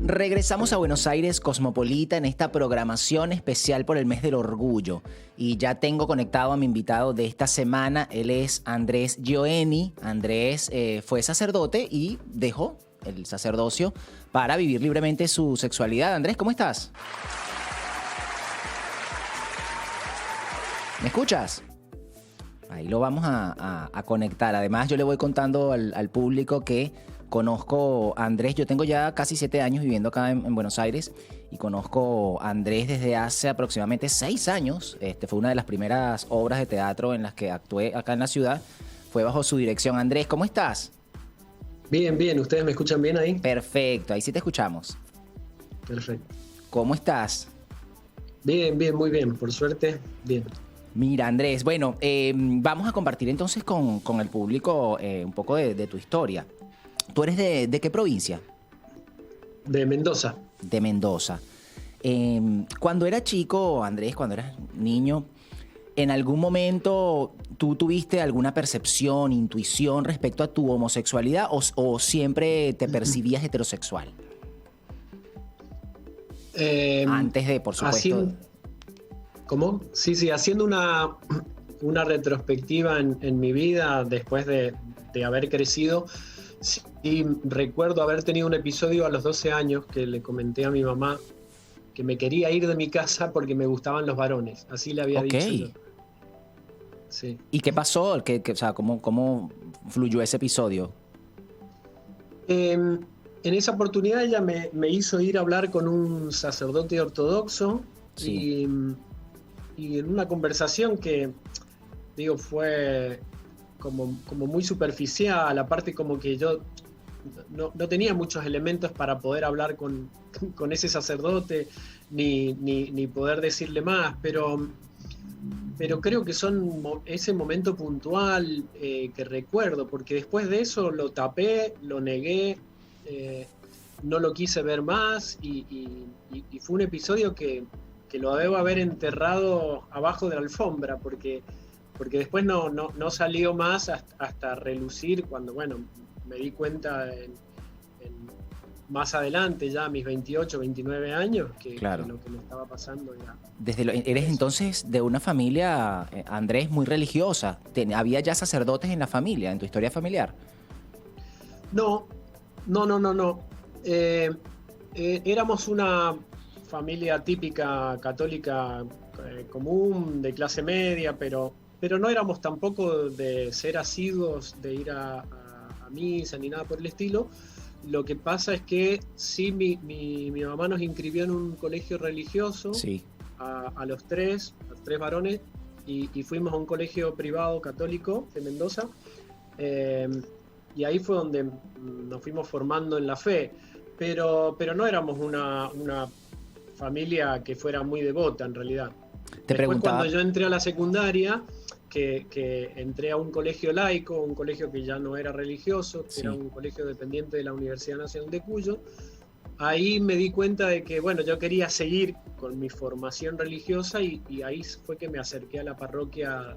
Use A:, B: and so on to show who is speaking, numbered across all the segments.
A: Regresamos a Buenos Aires Cosmopolita en esta programación especial por el mes del orgullo. Y ya tengo conectado a mi invitado de esta semana. Él es Andrés Gioeni. Andrés fue sacerdote y dejó el sacerdocio para vivir libremente su sexualidad. Andrés, ¿cómo estás? ¿Me escuchas? Ahí lo vamos a conectar. Además, yo le voy contando al público que conozco a Andrés. Yo tengo ya casi 7 años viviendo acá en Buenos Aires y conozco a Andrés desde hace aproximadamente 6 años. Fue una de las primeras obras de teatro en las que actué acá en la ciudad. Fue bajo su dirección. Andrés, ¿cómo estás?
B: Bien, bien. ¿Ustedes me escuchan bien ahí?
A: Perfecto, ahí sí te escuchamos.
B: Perfecto.
A: ¿Cómo estás?
B: Bien, bien, muy bien. Por suerte, bien.
A: Mira, Andrés, bueno, vamos a compartir entonces con el público un poco de tu historia. ¿Tú eres de qué provincia?
B: De Mendoza.
A: De Mendoza. Cuando era chico, Andrés, cuando eras niño, ¿en algún momento tú tuviste alguna percepción, intuición respecto a tu homosexualidad o siempre te percibías heterosexual? Antes de, por supuesto...
B: ¿Cómo? Sí, haciendo una retrospectiva en mi vida después de haber crecido. Sí, recuerdo haber tenido un episodio a los 12 años que le comenté a mi mamá que me quería ir de mi casa porque me gustaban los varones. Así le había dicho yo. Sí.
A: ¿Y qué pasó? O sea, ¿cómo fluyó ese episodio?
B: En esa oportunidad ella me hizo ir a hablar con un sacerdote ortodoxo. Sí. Y en una conversación que, digo, fue como muy superficial, aparte como que yo no tenía muchos elementos para poder hablar con ese sacerdote, ni poder decirle más, pero creo que son ese momento puntual que recuerdo, porque después de eso lo tapé, lo negué, no lo quise ver más y fue un episodio que lo debo haber enterrado abajo de la alfombra, porque después no salió más hasta relucir cuando, bueno, me di cuenta más adelante, ya a mis 28, 29 años,
A: claro,
B: que lo que me estaba pasando era...
A: Eres entonces de una familia, Andrés, muy religiosa. ¿Había ya sacerdotes en la familia, en tu historia familiar?
B: No. Éramos una familia típica católica común, de clase media, pero no éramos tampoco de ser asiduos, de ir a misa ni nada por el estilo. Lo que pasa es que sí, mi mamá nos inscribió en un colegio religioso, sí, a los tres varones, y fuimos a un colegio privado católico de Mendoza, y ahí fue donde nos fuimos formando en la fe, pero no éramos una familia que fuera muy devota en realidad. Después, cuando yo entré a la secundaria, que entré a un colegio laico, un colegio que ya no era religioso, que era un colegio dependiente de la Universidad Nacional de Cuyo, ahí me di cuenta de que, bueno, yo quería seguir con mi formación religiosa y ahí fue que me acerqué a la parroquia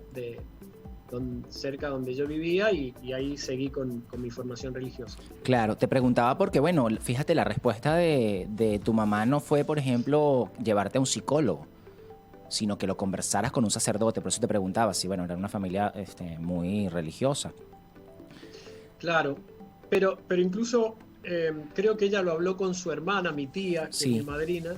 B: cerca donde yo vivía y ahí seguí con mi formación religiosa.
A: Claro, te preguntaba porque, bueno, fíjate, la respuesta de tu mamá no fue, por ejemplo, llevarte a un psicólogo, sino que lo conversaras con un sacerdote. Por eso te preguntaba si, bueno, era una familia muy religiosa.
B: Claro, pero incluso creo que ella lo habló con su hermana, mi tía, que es mi madrina,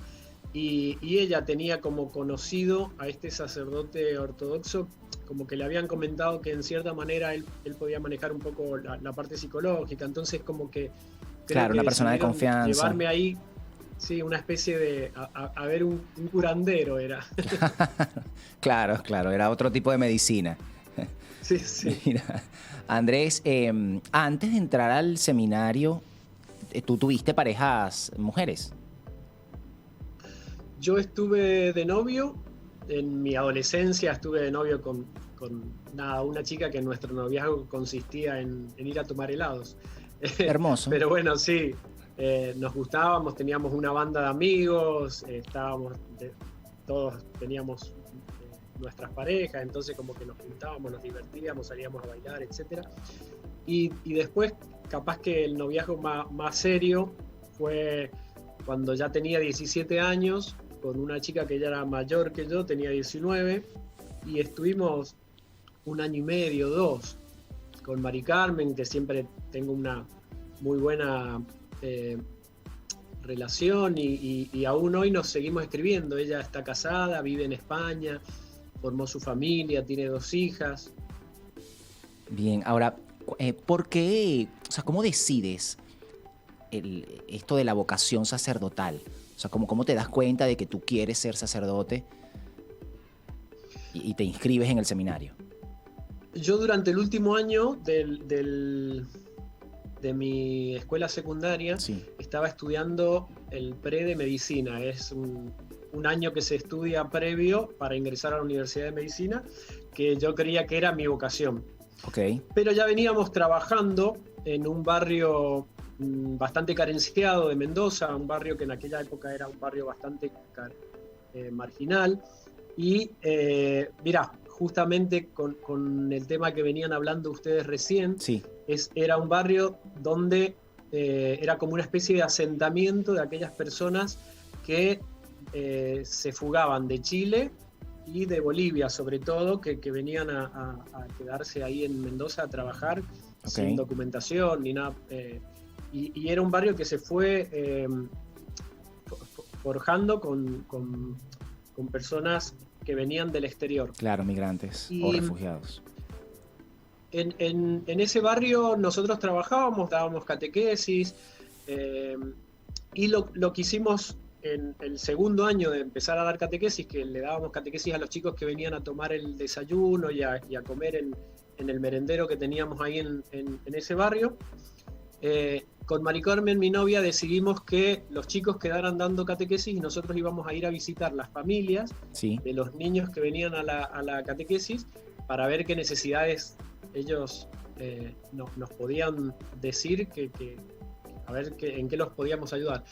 B: y ella tenía como conocido a este sacerdote ortodoxo, como que le habían comentado que en cierta manera él podía manejar un poco la parte psicológica, entonces como que...
A: Claro, una persona de confianza.
B: Llevarme ahí, sí, una especie de... A ver, un curandero era.
A: Claro, era otro tipo de medicina.
B: Sí.
A: Mira, Andrés, antes de entrar al seminario, ¿tú tuviste parejas mujeres?
B: Yo estuve de novio, en mi adolescencia estuve de novio con una chica que nuestro noviazgo consistía en ir a tomar helados.
A: Hermoso.
B: Pero bueno, sí, nos gustábamos, teníamos una banda de amigos, todos teníamos nuestras parejas, entonces como que nos juntábamos, nos divertíamos, salíamos a bailar, etc. Y después, capaz que el noviazgo más serio fue cuando ya tenía 17 años, con una chica que ya era mayor que yo, tenía 19, y estuvimos 1 año y medio, 2, con Mari Carmen, que siempre tengo una muy buena relación y aún hoy nos seguimos escribiendo. Ella está casada, vive en España, formó su familia, tiene 2 hijas.
A: Bien, ahora, ¿por qué, o sea, cómo decides esto de la vocación sacerdotal? O sea, ¿cómo te das cuenta de que tú quieres ser sacerdote y te inscribes en el seminario?
B: Yo durante el último año de mi escuela secundaria,
A: Sí.
B: estaba estudiando el pre de medicina. Es un año que se estudia previo para ingresar a la Universidad de Medicina, que yo creía que era mi vocación.
A: Ok.
B: Pero ya veníamos trabajando en un barrio bastante carenciado de Mendoza, un barrio que en aquella época era un barrio bastante marginal. Y mirá, justamente con el tema que venían hablando ustedes recién,
A: Sí.
B: era un barrio donde era como una especie de asentamiento de aquellas personas que se fugaban de Chile y de Bolivia, sobre todo, que venían a quedarse ahí en Mendoza a trabajar sin documentación ni nada. Y era un barrio que se fue forjando con personas que venían del exterior.
A: Claro, migrantes o refugiados.
B: En ese barrio nosotros trabajábamos, dábamos catequesis, y lo que hicimos en el segundo año de empezar a dar catequesis, que le dábamos catequesis a los chicos que venían a tomar el desayuno y a comer en el merendero que teníamos ahí en ese barrio, con Mari Carmen, mi novia, decidimos que los chicos quedaran dando catequesis y nosotros íbamos a ir a visitar las familias de los niños que venían a la catequesis para ver qué necesidades ellos nos podían decir, a ver en qué los podíamos ayudar.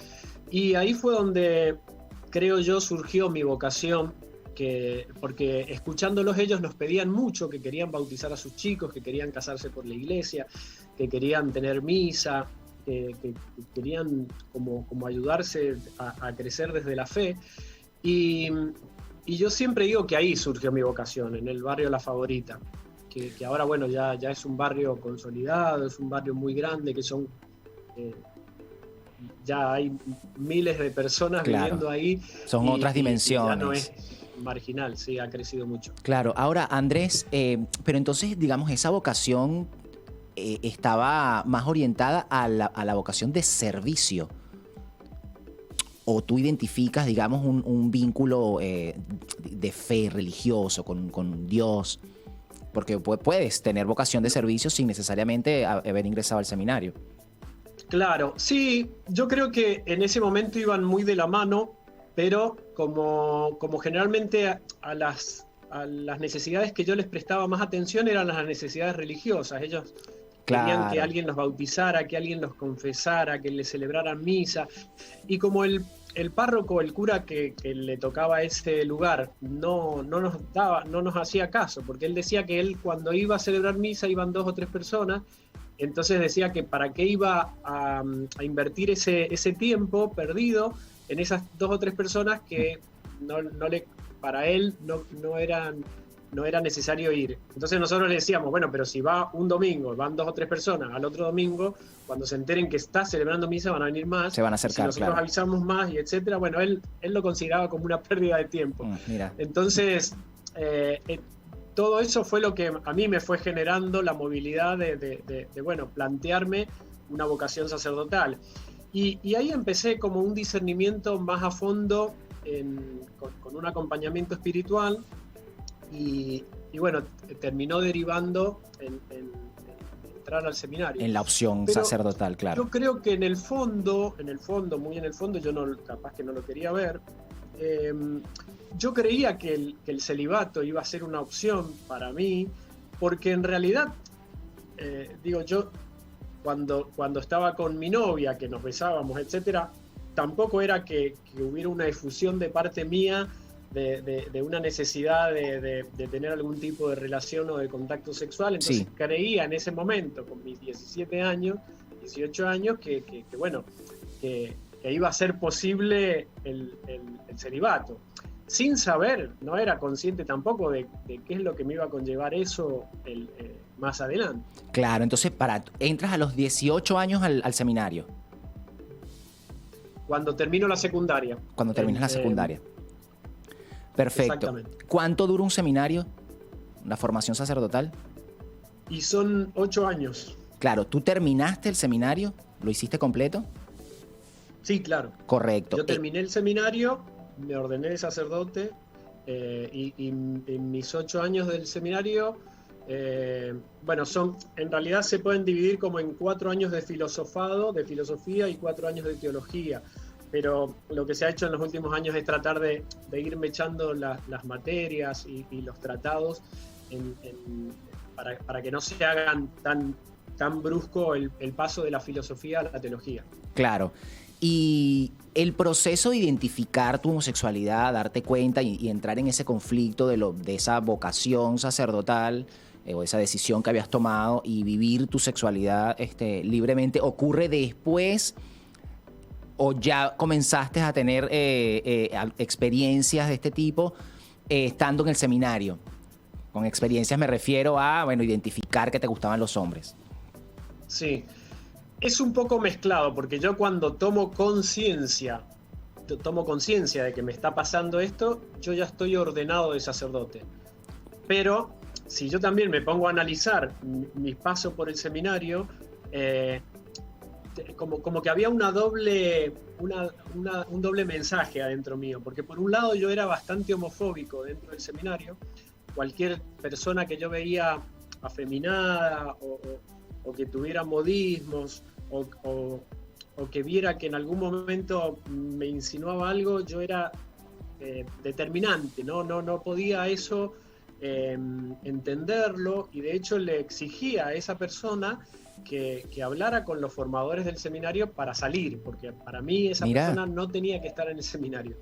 B: Y ahí fue donde, creo yo, surgió mi vocación, porque escuchándolos ellos nos pedían mucho, que querían bautizar a sus chicos, que querían casarse por la iglesia, que querían tener misa, que querían como ayudarse a crecer desde la fe. Y yo siempre digo que ahí surgió mi vocación, en el barrio La Favorita, que ahora, bueno, ya es un barrio consolidado, es un barrio muy grande, que son... ya hay miles de personas viviendo ahí.
A: Son otras dimensiones.
B: Ya no es marginal, sí, ha crecido mucho.
A: Claro, ahora Andrés, pero entonces, digamos, esa vocación estaba más orientada a la vocación de servicio. ¿O tú identificas, digamos, un vínculo de fe religioso con Dios? Porque puedes tener vocación de servicio sin necesariamente haber ingresado al seminario.
B: Claro, sí, yo creo que en ese momento iban muy de la mano, pero como generalmente a las necesidades que yo les prestaba más atención eran las necesidades religiosas. Ellos querían que alguien los bautizara, que alguien los confesara, que les celebraran misa. Y como el párroco, el cura que le tocaba ese lugar, no nos hacía caso, porque él decía que él cuando iba a celebrar misa iban 2 o 3 personas. Entonces decía que para qué iba a invertir ese tiempo perdido en esas 2 o 3 personas que para él no era necesario ir. Entonces nosotros le decíamos, bueno, pero si va un domingo, van 2 o 3 personas, al otro domingo, cuando se enteren que está celebrando misa, van a venir más.
A: Se van a acercar,
B: si nosotros avisamos más y etcétera, bueno, él lo consideraba como una pérdida de tiempo.
A: Mira.
B: Entonces, todo eso fue lo que a mí me fue generando la movilidad de bueno, plantearme una vocación sacerdotal. Y ahí empecé como un discernimiento más a fondo con un acompañamiento espiritual y bueno, terminó derivando en entrar al seminario.
A: En la opción sacerdotal, claro.
B: Yo creo que en el fondo, muy en el fondo, yo capaz que no lo quería ver, yo creía que el celibato iba a ser una opción para mí, porque en realidad, yo cuando estaba con mi novia, que nos besábamos, etcétera, tampoco era que hubiera una efusión de parte mía de una necesidad de tener algún tipo de relación o de contacto sexual. Entonces creía en ese momento, con mis 17 años, 18 años, que que iba a ser posible el celibato. Sin saber, no era consciente tampoco de qué es lo que me iba a conllevar eso más adelante.
A: Claro, entonces entras a los 18 años al seminario.
B: Cuando termino la secundaria.
A: Cuando terminas la secundaria. Perfecto.
B: Exactamente.
A: ¿Cuánto dura un seminario? ¿Una formación sacerdotal?
B: Y son 8 años.
A: Claro, ¿tú terminaste el seminario? ¿Lo hiciste completo?
B: Sí, claro.
A: Correcto.
B: Yo terminé el seminario, me ordené de sacerdote y en mis 8 años del seminario, bueno, en realidad se pueden dividir como en 4 años de filosofado, de filosofía, y 4 años de teología. Pero lo que se ha hecho en los últimos años es tratar de irme echando las materias y los tratados para que no se hagan tan brusco el paso de la filosofía a la teología.
A: Claro. Y el proceso de identificar tu homosexualidad, darte cuenta y entrar en ese conflicto de esa vocación sacerdotal o esa decisión que habías tomado y vivir tu sexualidad libremente, ¿ocurre después o ya comenzaste a tener experiencias de este tipo estando en el seminario? Con experiencias me refiero a, bueno, identificar que te gustaban los hombres.
B: Sí. Es un poco mezclado, porque yo cuando tomo conciencia de que me está pasando esto, yo ya estoy ordenado de sacerdote. Pero si yo también me pongo a analizar mis pasos por el seminario, como que había un doble mensaje adentro mío, porque por un lado yo era bastante homofóbico dentro del seminario. Cualquier persona que yo veía afeminada o que tuviera modismos o que viera que en algún momento me insinuaba algo, yo era determinante, no podía eso entenderlo, y de hecho le exigía a esa persona que hablara con los formadores del seminario para salir, porque para mí esa persona no tenía que estar en el seminario.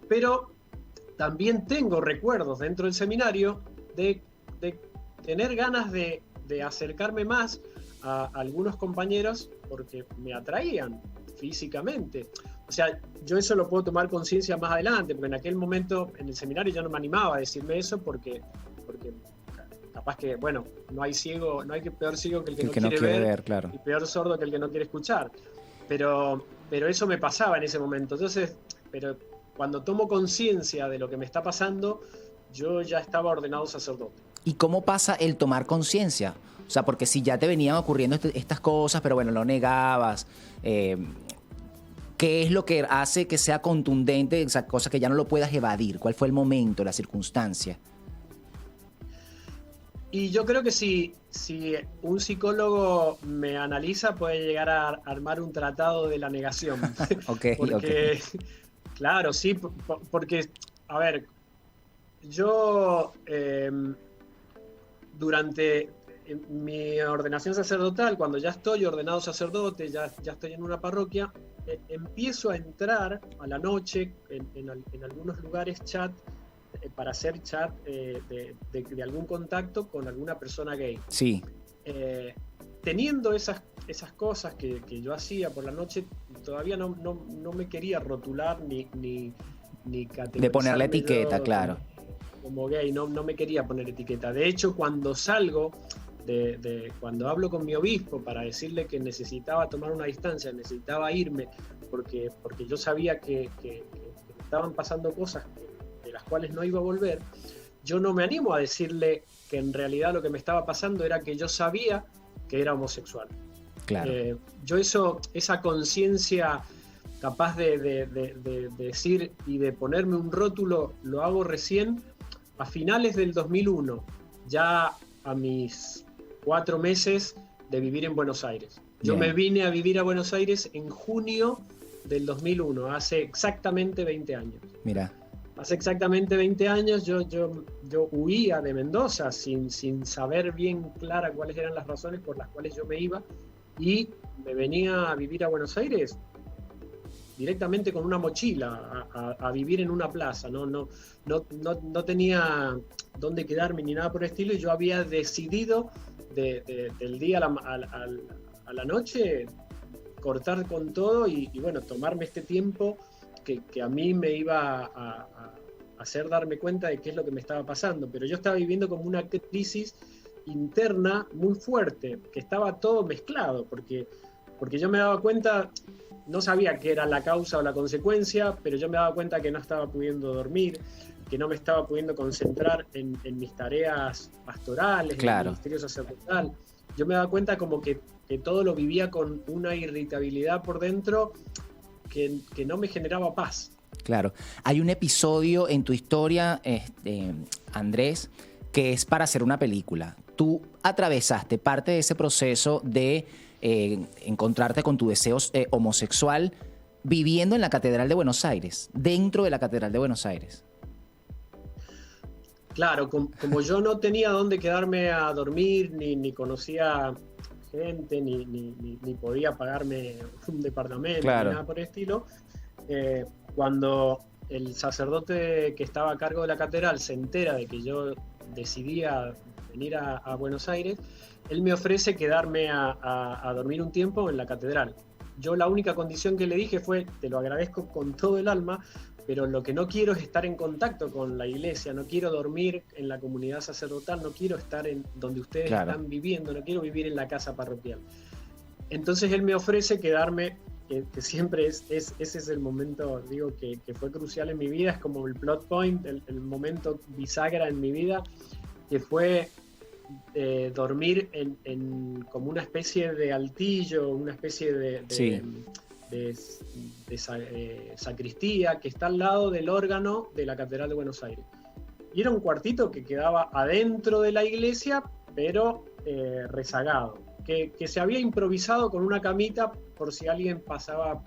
B: Pero también tengo recuerdos dentro del seminario de tener ganas de acercarme más a algunos compañeros porque me atraían físicamente. O sea, yo eso lo puedo tomar conciencia más adelante, porque en aquel momento en el seminario yo no me animaba a decirme eso porque capaz que, bueno, no hay peor ciego que el que no quiere ver, claro. Y peor sordo que el que no quiere escuchar. Pero eso me pasaba en ese momento. Entonces, pero cuando tomo conciencia de lo que me está pasando, yo ya estaba ordenado sacerdote.
A: ¿Y cómo pasa el tomar conciencia? O sea, porque si ya te venían ocurriendo estas cosas, pero bueno, lo negabas, ¿qué es lo que hace que sea contundente esa cosa que ya no lo puedas evadir? ¿Cuál fue el momento, la circunstancia?
B: Y yo creo que si un psicólogo me analiza, puede llegar a armar un tratado de la negación.
A: Okay.
B: Claro, sí, porque, a ver, yo durante mi ordenación sacerdotal, cuando ya estoy ordenado sacerdote, ya estoy en una parroquia, empiezo a entrar a la noche en algunos lugares chat, para hacer chat de algún contacto con alguna persona gay.
A: Sí.
B: Teniendo esas cosas que yo hacía por la noche, todavía no me quería rotular ni categorizar.
A: De ponerle etiqueta, claro.
B: Como gay, no me quería poner etiqueta. De hecho, cuando salgo, cuando hablo con mi obispo para decirle que necesitaba tomar una distancia, necesitaba irme, porque yo sabía que estaban pasando cosas de las cuales no iba a volver, yo no me animo a decirle que en realidad lo que me estaba pasando era que yo sabía que era homosexual.
A: Claro.
B: Yo esa conciencia capaz de decir y de ponerme un rótulo, lo hago recién a finales del 2001, ya a mis 4 meses de vivir en Buenos Aires. Yo me vine a vivir a Buenos Aires en junio del 2001, hace exactamente 20 años.
A: Mira.
B: Hace exactamente 20 años yo huía de Mendoza sin saber bien clara cuáles eran las razones por las cuales yo me iba, y me venía a vivir a Buenos Aires directamente con una mochila a vivir en una plaza. No tenía dónde quedarme ni nada por el estilo, y yo había decidido del día a la noche cortar con todo y bueno, tomarme este tiempo que a mí me iba a hacer darme cuenta de qué es lo que me estaba pasando. Pero yo estaba viviendo como una crisis interna muy fuerte, que estaba todo mezclado, porque yo me daba cuenta, no sabía qué era la causa o la consecuencia, pero yo me daba cuenta que no estaba pudiendo dormir, que no me estaba pudiendo concentrar en mis tareas pastorales, en el ministerio sacerdotal. Yo me daba cuenta como que todo lo vivía con una irritabilidad por dentro que no me generaba paz.
A: Claro. Hay un episodio en tu historia, Andrés, que es para hacer una película. Tú atravesaste parte de ese proceso de encontrarte con tu deseo homosexual viviendo en la Catedral de Buenos Aires, dentro de la Catedral de Buenos Aires.
B: Claro, como yo no tenía dónde quedarme a dormir, ni conocía gente, ni podía pagarme un departamento, ni nada por el estilo, cuando el sacerdote que estaba a cargo de la catedral se entera de que yo decidía venir a Buenos Aires, él me ofrece quedarme a dormir un tiempo en la catedral. Yo la única condición que le dije fue, te lo agradezco con todo el alma, pero lo que no quiero es estar en contacto con la iglesia, no quiero dormir en la comunidad sacerdotal, no quiero estar en donde ustedes están viviendo, no quiero vivir en la casa parroquial. Entonces él me ofrece quedarme, que siempre ese es el momento, digo, que fue crucial en mi vida, es como el plot point, el momento bisagra en mi vida, que fue dormir en como una especie de altillo, una especie de sacristía que está al lado del órgano de la Catedral de Buenos Aires. Y era un cuartito que quedaba adentro de la iglesia, pero rezagado, que se había improvisado con una camita por si alguien pasaba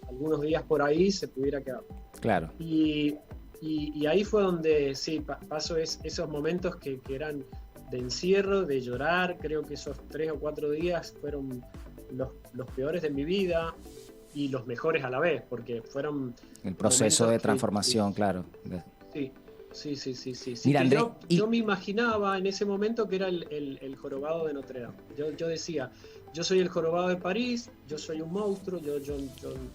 B: algunos días por ahí, se pudiera quedar.
A: Claro.
B: Y ahí fue donde sí, pasó esos momentos que eran de encierro, de llorar. Creo que esos 3 o 4 días fueron los peores de mi vida y los mejores a la vez, porque fueron
A: el proceso de transformación, claro.
B: Sí.
A: Mira, Andrés,
B: yo me imaginaba en ese momento que era el jorobado de Notre Dame. Yo decía, yo soy el jorobado de París, yo soy un monstruo, yo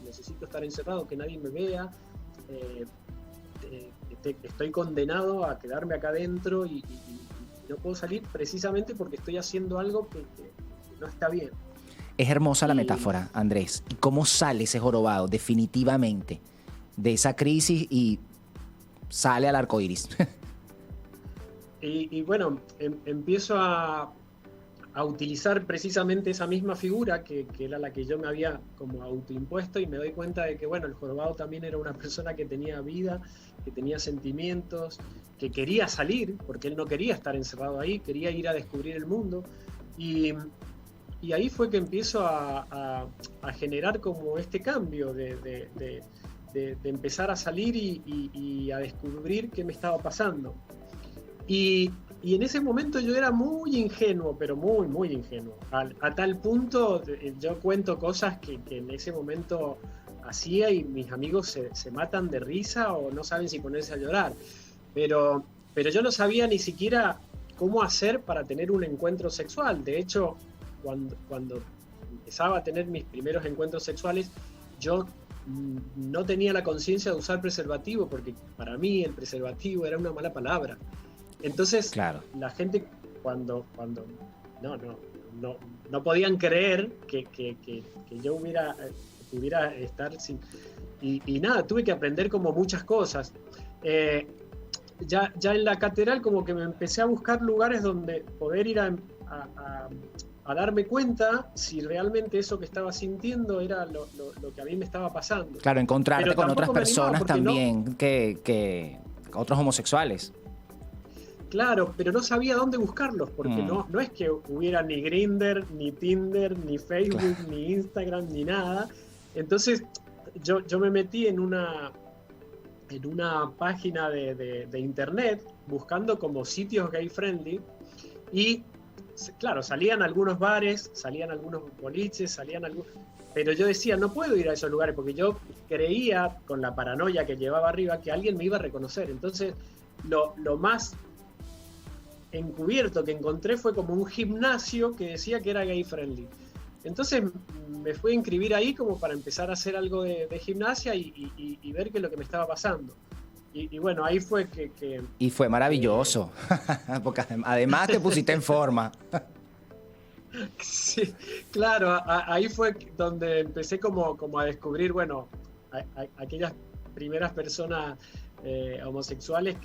B: necesito estar encerrado, que nadie me vea, estoy condenado a quedarme acá adentro y no puedo salir precisamente porque estoy haciendo algo que no está bien.
A: Es hermosa la metáfora, Andrés. ¿Y cómo sale ese jorobado definitivamente de esa crisis y sale al arco iris?
B: Y bueno, empiezo a utilizar precisamente esa misma figura que era la que yo me había como autoimpuesto, y me doy cuenta de que bueno, el jorobado también era una persona que tenía vida, que tenía sentimientos, que quería salir, porque él no quería estar encerrado ahí, quería ir a descubrir el mundo. Y ahí fue que empiezo a generar como este cambio de empezar a salir y a descubrir qué me estaba pasando. Y en ese momento yo era muy ingenuo, pero muy, muy ingenuo. A tal punto, yo cuento cosas que en ese momento hacía y mis amigos se matan de risa o no saben si ponerse a llorar. Pero yo no sabía ni siquiera cómo hacer para tener un encuentro sexual. De hecho, cuando empezaba a tener mis primeros encuentros sexuales, yo no tenía la conciencia de usar preservativo, porque para mí el preservativo era una mala palabra. Entonces, claro, la gente cuando no podían creer que yo pudiera estar sin... Y nada, tuve que aprender como muchas cosas. Ya en la catedral como que me empecé a buscar lugares donde poder ir a darme cuenta si realmente eso que estaba sintiendo era lo que a mí me estaba pasando.
A: Claro, encontrarte con otras personas también, que otros homosexuales.
B: Claro, pero no sabía dónde buscarlos, porque no es que hubiera ni Grindr, ni Tinder, ni Facebook, claro, ni Instagram, ni nada. Entonces yo me metí en una página de internet buscando como sitios gay friendly y claro, salían algunos bares, salían algunos boliches, pero yo decía, no puedo ir a esos lugares porque yo creía, con la paranoia que llevaba arriba, que alguien me iba a reconocer. Entonces lo más encubierto que encontré fue como un gimnasio que decía que era gay friendly. Entonces me fui a inscribir ahí como para empezar a hacer algo de gimnasia y ver qué es lo que me estaba pasando. Y bueno, ahí fue que
A: Y fue maravilloso, porque además te pusiste en forma.
B: sí, claro, ahí fue donde empecé como a descubrir, bueno, aquellas primeras personas homosexuales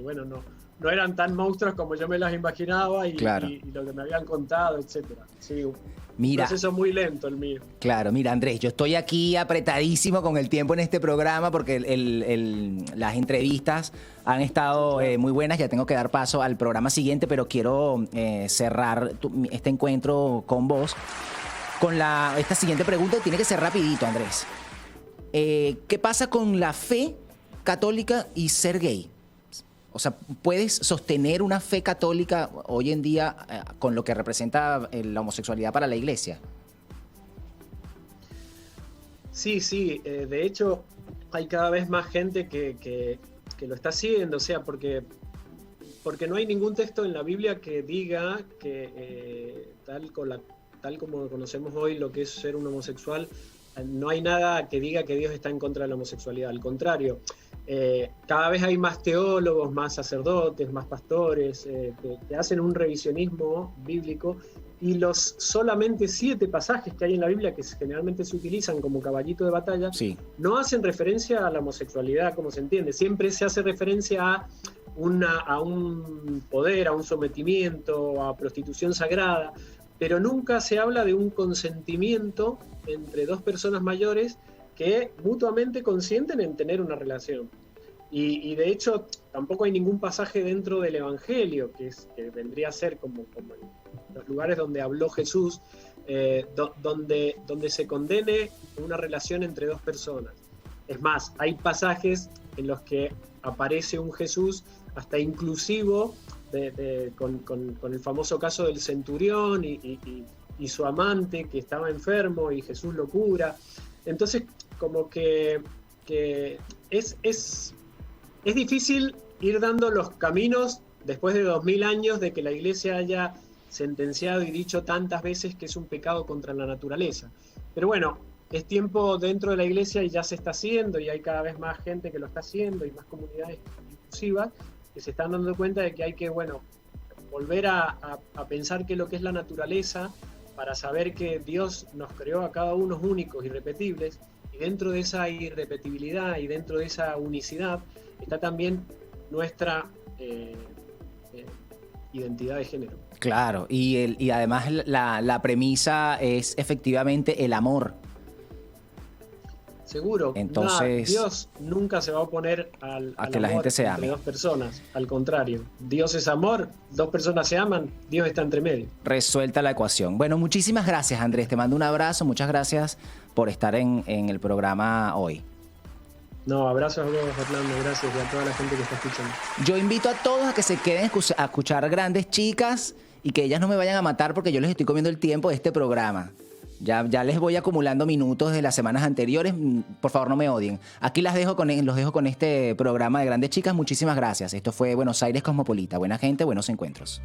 B: bueno, no eran tan monstruos como yo me las imaginaba
A: Claro.
B: y lo que me habían contado, etcétera. Sí, un
A: Mira,
B: proceso muy lento el mío.
A: claro, mira, Andrés, yo estoy aquí apretadísimo con el tiempo en este programa porque las entrevistas han estado muy buenas. Ya tengo que dar paso al programa siguiente, pero quiero cerrar este encuentro con vos con esta siguiente pregunta. Tiene que ser rapidito, Andrés. ¿Qué pasa con la fe católica y ser gay? O sea, ¿puedes sostener una fe católica hoy en día con lo que representa la homosexualidad para la iglesia?
B: Sí, sí, de hecho hay cada vez más gente que lo está haciendo, o sea, porque no hay ningún texto en la Biblia que diga que tal como conocemos hoy lo que es ser un homosexual, no hay nada que diga que Dios está en contra de la homosexualidad. Al contrario, cada vez hay más teólogos, más sacerdotes, más pastores que hacen un revisionismo bíblico, y los solamente 7 pasajes que hay en la Biblia que generalmente se utilizan como caballito de batalla,
A: Sí.
B: no hacen referencia a la homosexualidad como se entiende. Siempre se hace referencia a un poder, a un sometimiento, a prostitución sagrada, pero nunca se habla de un consentimiento entre dos personas mayores que mutuamente consienten en tener una relación. Y de hecho, tampoco hay ningún pasaje dentro del Evangelio, que vendría a ser como en los lugares donde habló Jesús, donde se condene una relación entre dos personas. Es más, hay pasajes en los que aparece un Jesús hasta inclusivo con el famoso caso del centurión y su amante que estaba enfermo y Jesús lo cura. Entonces, como que es difícil ir dando los caminos después de 2000 años de que la Iglesia haya sentenciado y dicho tantas veces que es un pecado contra la naturaleza. Pero bueno, es tiempo dentro de la Iglesia y ya se está haciendo, y hay cada vez más gente que lo está haciendo y más comunidades inclusivas que se están dando cuenta de que hay que, bueno, volver a pensar qué es lo que es la naturaleza, para saber que Dios nos creó a cada uno únicos, irrepetibles, y dentro de esa irrepetibilidad y dentro de esa unicidad está también nuestra identidad de género.
A: Claro, y además la premisa es efectivamente el amor.
B: Seguro.
A: Entonces,
B: Dios nunca se va a oponer al
A: que la
B: amor
A: gente se
B: entre
A: ame.
B: dos personas. Al contrario, Dios es amor, dos personas se aman, Dios está entre medio.
A: Resuelta la ecuación. Bueno, muchísimas gracias, Andrés. Te mando un abrazo. Muchas gracias por estar en el programa hoy.
B: No, abrazos a vos, Fernando, gracias, y a toda la gente que está escuchando.
A: Yo invito a todos a que se queden a escuchar Grandes Chicas y que ellas no me vayan a matar porque yo les estoy comiendo el tiempo de este programa. Ya les voy acumulando minutos de las semanas anteriores. Por favor, no me odien. Aquí los dejo con este programa de Grandes Chicas. Muchísimas gracias. Esto fue Buenos Aires Cosmopolita. Buena gente, buenos encuentros.